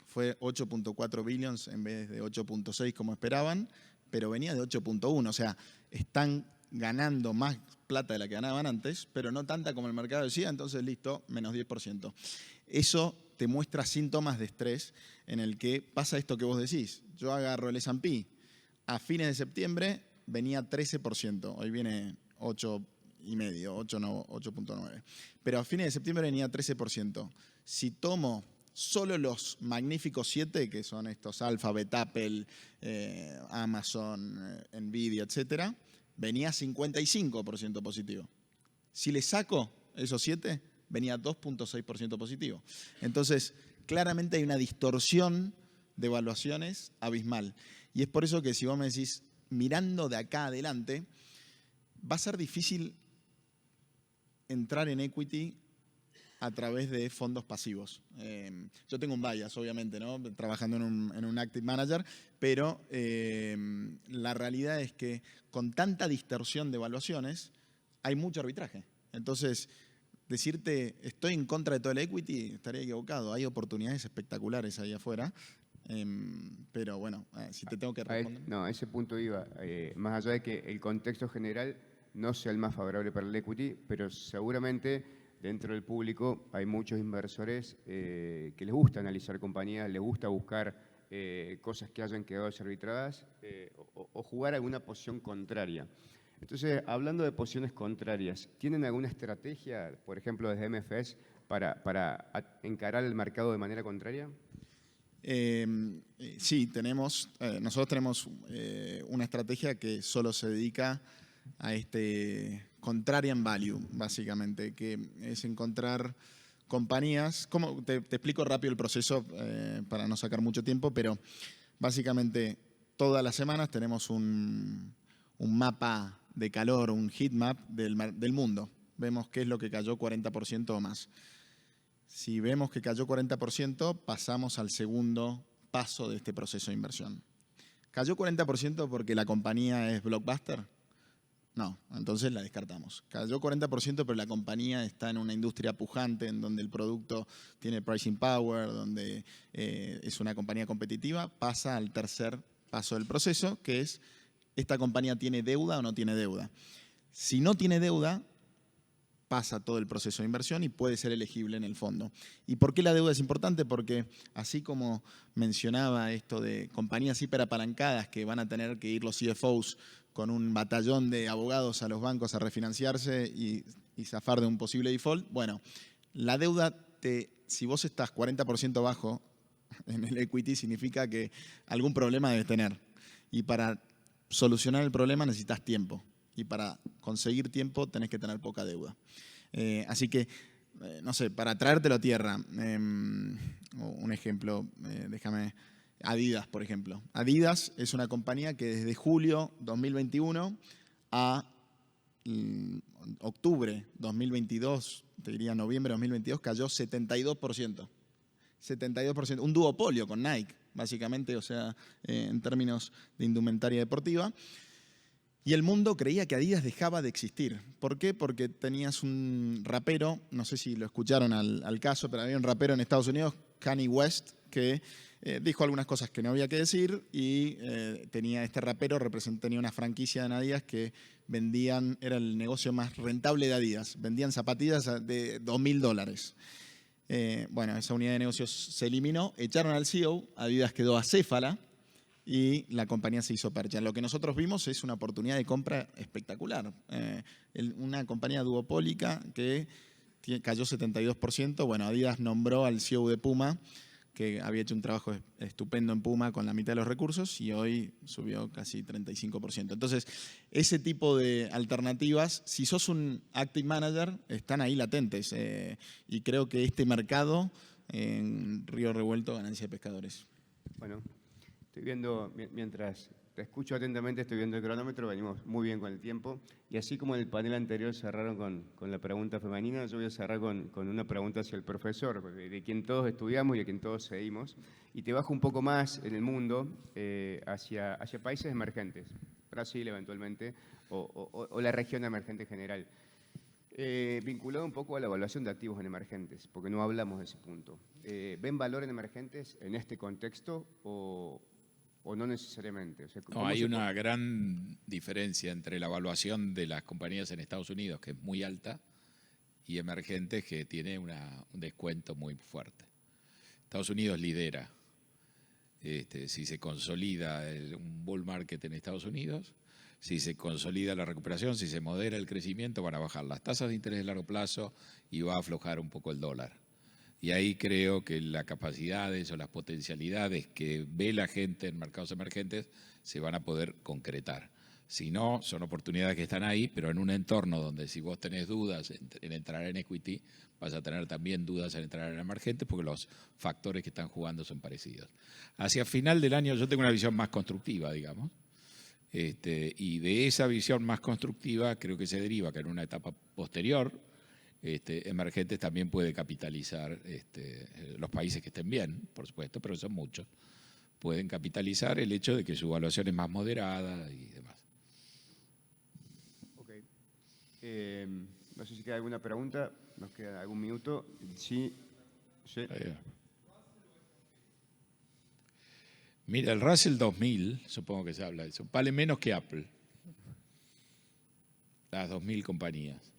S5: fue 8.4 billions en vez de 8.6 como esperaban, pero venía de 8.1. O sea, están ganando más plata de la que ganaban antes, pero no tanta como el mercado decía, entonces listo, menos 10%. Eso te muestra síntomas de estrés en el que pasa esto que vos decís. Yo agarro el S&P, a fines de septiembre venía 13%, hoy viene 8.9%, pero a fines de septiembre venía 13%. Si tomo solo los magníficos 7, que son estos Alphabet, Apple, Amazon, Nvidia, etcétera, venía 55% positivo. Si le saco esos 7, venía 2.6% positivo. Entonces, claramente hay una distorsión de evaluaciones abismal. Y es por eso que si vos me decís, mirando de acá adelante, va a ser difícil entrar en equity a través de fondos pasivos. Yo tengo un bias, obviamente, ¿no? Trabajando en un active manager, pero la realidad es que con tanta distorsión de evaluaciones hay mucho arbitraje. Entonces, decirte estoy en contra de todo el equity estaría equivocado. Hay oportunidades espectaculares ahí afuera. Pero bueno, si te tengo que responder.
S2: No, a ese punto iba. Más allá de que el contexto general no sea el más favorable para el equity, pero seguramente dentro del público hay muchos inversores que les gusta analizar compañías, les gusta buscar cosas que hayan quedado desarbitradas o jugar alguna posición contraria. Entonces, hablando de posiciones contrarias, ¿tienen alguna estrategia, por ejemplo, desde MFS, para encarar el mercado de manera contraria?
S5: Sí, nosotros tenemos una estrategia que solo se dedica a contrarian value, básicamente, que es encontrar compañías. Te explico rápido el proceso para no sacar mucho tiempo, pero básicamente todas las semanas tenemos un mapa de calor, un heat map del mundo. Vemos qué es lo que cayó 40% o más. Si vemos que cayó 40%, pasamos al segundo paso de este proceso de inversión. ¿Cayó 40% porque la compañía es blockbuster? No, entonces la descartamos. Cayó 40%, pero la compañía está en una industria pujante, en donde el producto tiene pricing power, donde es una compañía competitiva, pasa al tercer paso del proceso, que es, ¿esta compañía tiene deuda o no tiene deuda? Si no tiene deuda, pasa todo el proceso de inversión y puede ser elegible en el fondo. ¿Y por qué la deuda es importante? Porque así como mencionaba esto de compañías hiperapalancadas que van a tener que ir los CFOs con un batallón de abogados a los bancos a refinanciarse y zafar de un posible default, bueno, la deuda, si vos estás 40% bajo en el equity, significa que algún problema debes tener. Y para solucionar el problema necesitas tiempo. Y para conseguir tiempo tenés que tener poca deuda. Así que, no sé, para traértelo a tierra, un ejemplo, Adidas, por ejemplo. Adidas es una compañía que desde julio 2021 a octubre 2022, te diría noviembre 2022, cayó 72%. 72%, un duopolio con Nike, básicamente, o sea, en términos de indumentaria deportiva. Y el mundo creía que Adidas dejaba de existir. ¿Por qué? Porque tenías un rapero, no sé si lo escucharon al caso, pero había un rapero en Estados Unidos, Kanye West, que dijo algunas cosas que no había que decir y este rapero tenía una franquicia en Adidas que vendían, era el negocio más rentable de Adidas, vendían zapatillas de $2.000. Bueno, esa unidad de negocios se eliminó, echaron al CEO, Adidas quedó acéfala, y la compañía se hizo percha. Lo que nosotros vimos es una oportunidad de compra espectacular. Una compañía duopólica que cayó 72%. Bueno, Adidas nombró al CEO de Puma, que había hecho un trabajo estupendo en Puma con la mitad de los recursos y hoy subió casi 35%. Entonces, ese tipo de alternativas, si sos un active manager, están ahí latentes. Y creo que este mercado, en Río Revuelto, ganancia de pescadores.
S2: Bueno. Estoy viendo, mientras te escucho atentamente, estoy viendo el cronómetro, venimos muy bien con el tiempo. Y así como en el panel anterior cerraron con la pregunta femenina, yo voy a cerrar con una pregunta hacia el profesor, de quien todos estudiamos y de quien todos seguimos. Y te bajo un poco más en el mundo hacia países emergentes, Brasil eventualmente, o la región emergente en general. Vinculado un poco a la evaluación de activos en emergentes, porque no hablamos de ese punto. ¿Ven valor en emergentes en este contexto o no necesariamente? O sea,
S3: no, hay una gran diferencia entre la evaluación de las compañías en Estados Unidos, que es muy alta, y emergentes, que tiene un descuento muy fuerte. Estados Unidos lidera. Si se consolida un bull market en Estados Unidos, si se consolida la recuperación, si se modera el crecimiento, van a bajar las tasas de interés de largo plazo y va a aflojar un poco el dólar. Y ahí creo que las capacidades o las potencialidades que ve la gente en mercados emergentes se van a poder concretar. Si no, son oportunidades que están ahí, pero en un entorno donde si vos tenés dudas en entrar en equity, vas a tener también dudas en entrar en emergentes porque los factores que están jugando son parecidos. Hacia final del año yo tengo una visión más constructiva, digamos. Y de esa visión más constructiva creo que se deriva que en una etapa posterior emergentes también puede capitalizar, los países que estén bien, por supuesto, pero son muchos, pueden capitalizar el hecho de que su evaluación es más moderada y demás.
S2: Ok. No sé si queda alguna pregunta, nos queda algún minuto. Sí. Sí.
S3: Mira, el Russell 2000, supongo que se habla de eso, vale menos que Apple. Las 2.000 compañías.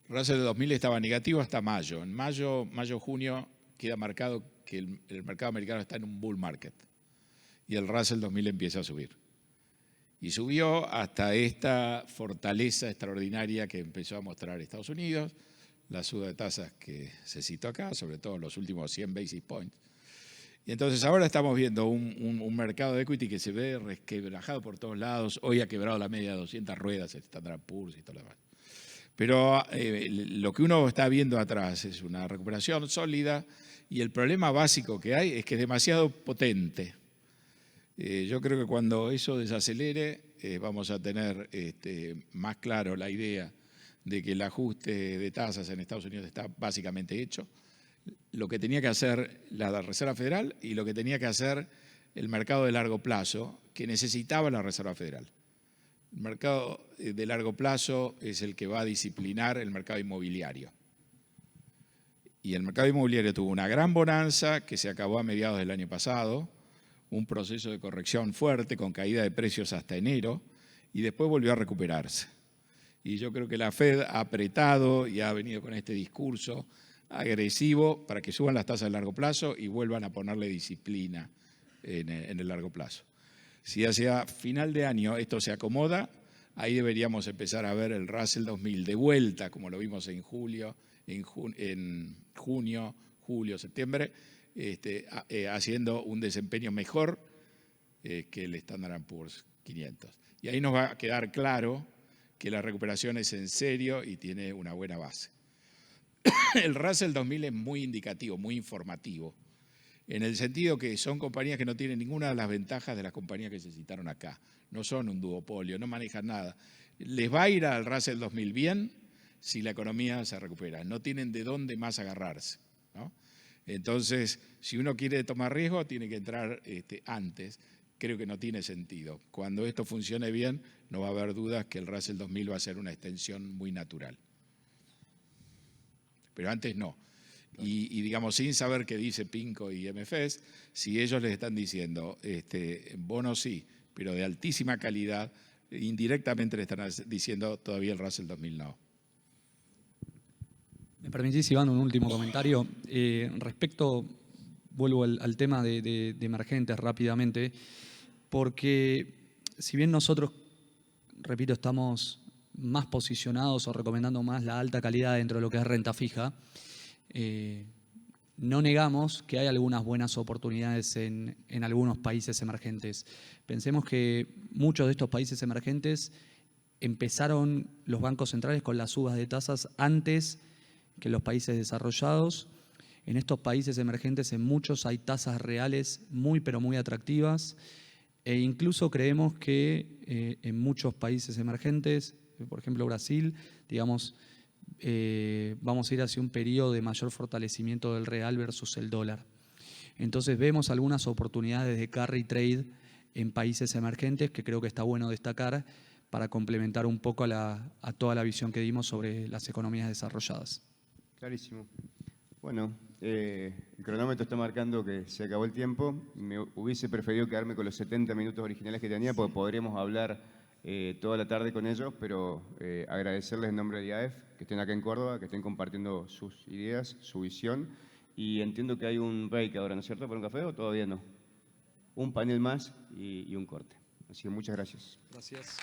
S3: Russell 2000 estaba negativo hasta mayo. En mayo, junio, queda marcado que el mercado americano está en un bull market. Y el Russell 2000 empieza a subir. Y subió hasta esta fortaleza extraordinaria que empezó a mostrar Estados Unidos, la suba de tasas que se citó acá, sobre todo en los últimos 100 basis points. Y entonces ahora estamos viendo un mercado de equity que se ve resquebrajado por todos lados. Hoy ha quebrado la media de 200 ruedas, el Standard & Poor's y todo lo demás. Pero lo que uno está viendo atrás es una recuperación sólida y el problema básico que hay es que es demasiado potente. Yo creo que cuando eso desacelere vamos a tener más claro la idea de que el ajuste de tasas en Estados Unidos está básicamente hecho. Lo que tenía que hacer la Reserva Federal y lo que tenía que hacer el mercado de largo plazo, que necesitaba la Reserva Federal. El mercado de largo plazo es el que va a disciplinar el mercado inmobiliario. Y el mercado inmobiliario tuvo una gran bonanza que se acabó a mediados del año pasado, un proceso de corrección fuerte con caída de precios hasta enero y después volvió a recuperarse. Y yo creo que la Fed ha apretado y ha venido con este discurso agresivo para que suban las tasas de largo plazo y vuelvan a ponerle disciplina en el largo plazo. Si hacia final de año esto se acomoda, ahí deberíamos empezar a ver el Russell 2000 de vuelta, como lo vimos en junio, julio, septiembre, haciendo un desempeño mejor que el Standard & Poor's 500. Y ahí nos va a quedar claro que la recuperación es en serio y tiene una buena base. El Russell 2000 es muy indicativo, muy informativo, en el sentido que son compañías que no tienen ninguna de las ventajas de las compañías que se citaron acá. No son un duopolio, no manejan nada. Les va a ir al Russell 2000 bien si la economía se recupera. No tienen de dónde más agarrarse, ¿no? Entonces, si uno quiere tomar riesgo, tiene que entrar antes. Creo que no tiene sentido. Cuando esto funcione bien, no va a haber dudas que el Russell 2000 va a ser una extensión muy natural. Pero antes no. Y digamos, sin saber qué dice PIMCO y MFS, si ellos les están diciendo, bonos sí, pero de altísima calidad, indirectamente le están diciendo todavía el Russell 2000 no.
S4: ¿Me permitís, Iván, un último comentario? Vuelvo al tema de emergentes rápidamente, porque si bien nosotros, repito, estamos más posicionados o recomendando más la alta calidad dentro de lo que es renta fija, no negamos que hay algunas buenas oportunidades en algunos países emergentes. Pensemos que muchos de estos países emergentes empezaron los bancos centrales con las subas de tasas antes que los países desarrollados. En estos países emergentes, en muchos hay tasas reales muy, pero muy atractivas. E incluso creemos que en muchos países emergentes, por ejemplo Brasil, digamos, vamos a ir hacia un periodo de mayor fortalecimiento del real versus el dólar. Entonces vemos algunas oportunidades de carry trade en países emergentes que creo que está bueno destacar para complementar un poco a toda la visión que dimos sobre las economías desarrolladas.
S2: Clarísimo. Bueno, el cronómetro está marcando que se acabó el tiempo. Me hubiese preferido quedarme con los 70 minutos originales que tenía porque podríamos hablar toda la tarde con ellos, pero agradecerles en nombre de IAEF que estén acá en Córdoba, que estén compartiendo sus ideas, su visión. Y entiendo que hay un break ahora, ¿no es cierto? ¿Para un café o todavía no? Un panel más y un corte. Así que muchas gracias.
S4: Gracias.